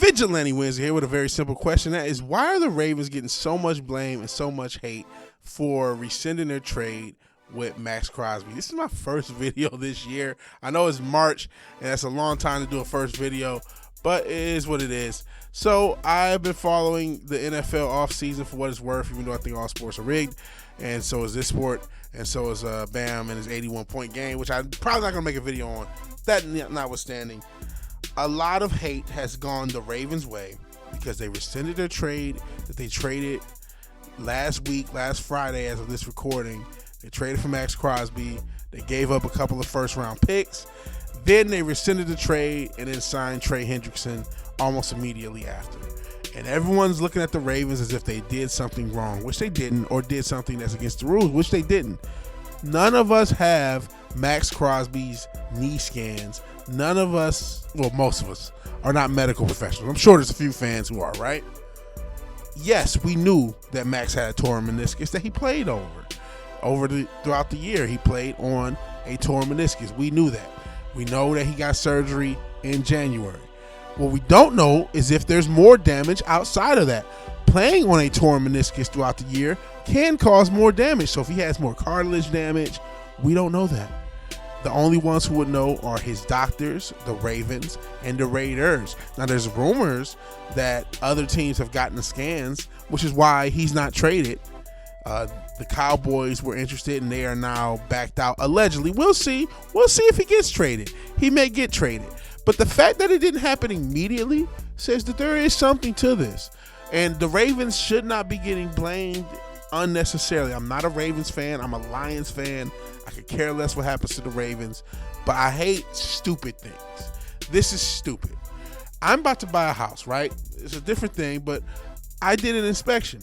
Vigilante Wednesday here with a very simple question. That is, why are the Ravens getting so much blame and so much hate for rescinding their trade with Max Crosby? This is my first video this year. I know it's March, and that's a long time to do a first video, but it is what it is. So I've been following the NFL offseason for what it's worth, even though I think all sports are rigged, and so is this sport, and so is Bam and his 81-point game, which I'm probably not going to make a video on. That notwithstanding, a lot of hate has gone the Ravens' way because they rescinded their trade that they traded last Friday as of this recording. They traded for Max Crosby. They gave up a couple of first-round picks. Then they rescinded the trade and then signed Trey Hendrickson almost immediately after. And everyone's looking at the Ravens as if they did something wrong, which they didn't, or did something that's against the rules, which they didn't. None of us have Max Crosby's knee scans. None of us, well, most of us, are not medical professionals. I'm sure there's a few fans who are, right? Yes, we knew that Max had a torn meniscus that he played throughout the year. He played on a torn meniscus. We knew that. We know that he got surgery in January. What we don't know is if there's more damage outside of that. Playing on a torn meniscus throughout the year can cause more damage. So if he has more cartilage damage, we don't know that. The only ones who would know are his doctors, the Ravens, and the Raiders. Now, there's rumors that other teams have gotten the scans, which is why he's not traded. The Cowboys were interested, and they are now backed out, allegedly. We'll see. We'll see if he gets traded. He may get traded. But the fact that it didn't happen immediately says that there is something to this. And the Ravens should not be getting blamed unnecessarily. I'm not a Ravens fan. I'm a Lions fan. I could care less what happens to the Ravens, but I hate stupid things. This is stupid. I'm about to buy a house, right? It's a different thing, but I did an inspection.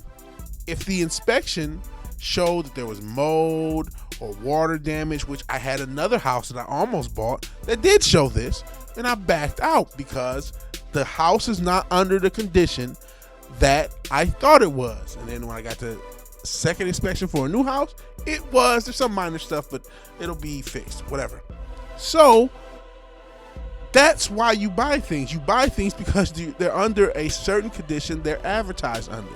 If the inspection showed that there was mold or water damage, which I had another house that I almost bought that did show this, then I backed out because the house is not under the condition that I thought it was. And then when I got to second inspection for a new house, there's some minor stuff, but it'll be fixed, whatever. So that's why you buy things. You buy things because they're under a certain condition they're advertised under.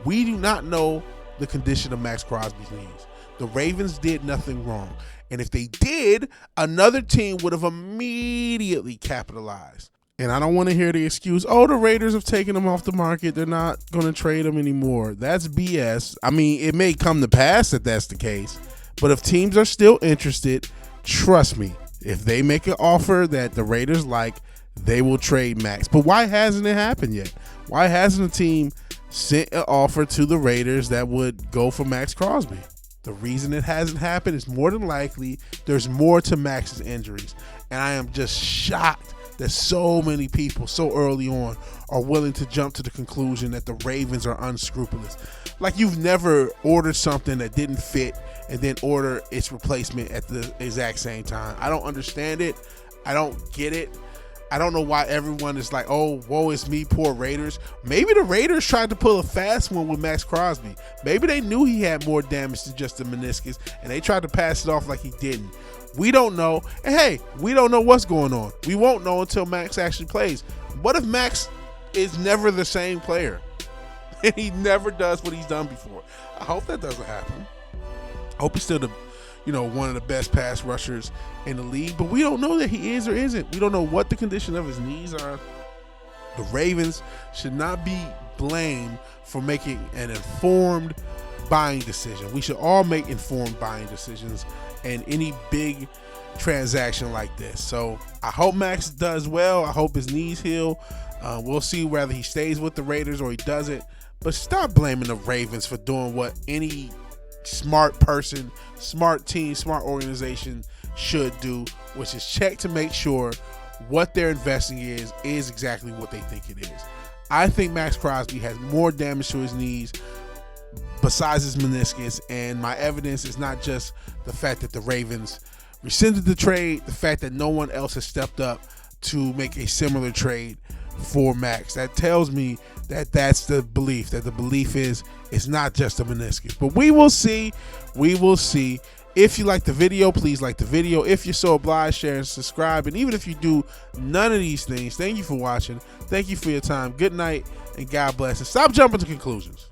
We do not know the condition of Max Crosby's knees. The Ravens did nothing wrong. And if they did, another team would have immediately capitalized. And I don't want to hear the excuse, the Raiders have taken him off the market. They're not going to trade him anymore. That's BS. I mean, it may come to pass that that's the case. But if teams are still interested, trust me, if they make an offer that the Raiders like, they will trade Max. But why hasn't it happened yet? Why hasn't a team sent an offer to the Raiders that would go for Max Crosby? The reason it hasn't happened is more than likely there's more to Max's injuries. And I am just shocked that so many people so early on are willing to jump to the conclusion that the Ravens are unscrupulous. Like you've never ordered something that didn't fit and then order its replacement at the exact same time. I don't understand it. I don't get it. I don't know why everyone is like, oh, woe is me, poor Raiders. Maybe the Raiders tried to pull a fast one with Max Crosby. Maybe they knew he had more damage than just the meniscus, and they tried to pass it off like he didn't. We don't know. And hey, we don't know what's going on. We won't know until Max actually plays. What if Max is never the same player and he never does what he's done before? I hope that doesn't happen. I hope he's still one of the best pass rushers in the league, but we don't know that he is or isn't. We don't know what the condition of his knees are. The Ravens should not be blamed for making an informed buying decision. We should all make informed buying decisions in any big transaction like this. So I hope Max does well. I hope his knees heal. We'll see whether he stays with the Raiders or he doesn't. But stop blaming the Ravens for doing what any smart person, smart team, smart organization should do, which is check to make sure what they're investing is exactly what they think it is. I think Max Crosby has more damage to his knees besides his meniscus, and my evidence is not just the fact that the Ravens rescinded the trade, the fact that no one else has stepped up to make a similar trade for Max. That tells me that that's the belief, that the belief is it's not just a meniscus. But we will see. We will see. If you like the video, please like the video. If you're so obliged, share and subscribe. And even if you do none of these things, thank you for watching. Thank you for your time. Good night and God bless. And stop jumping to conclusions.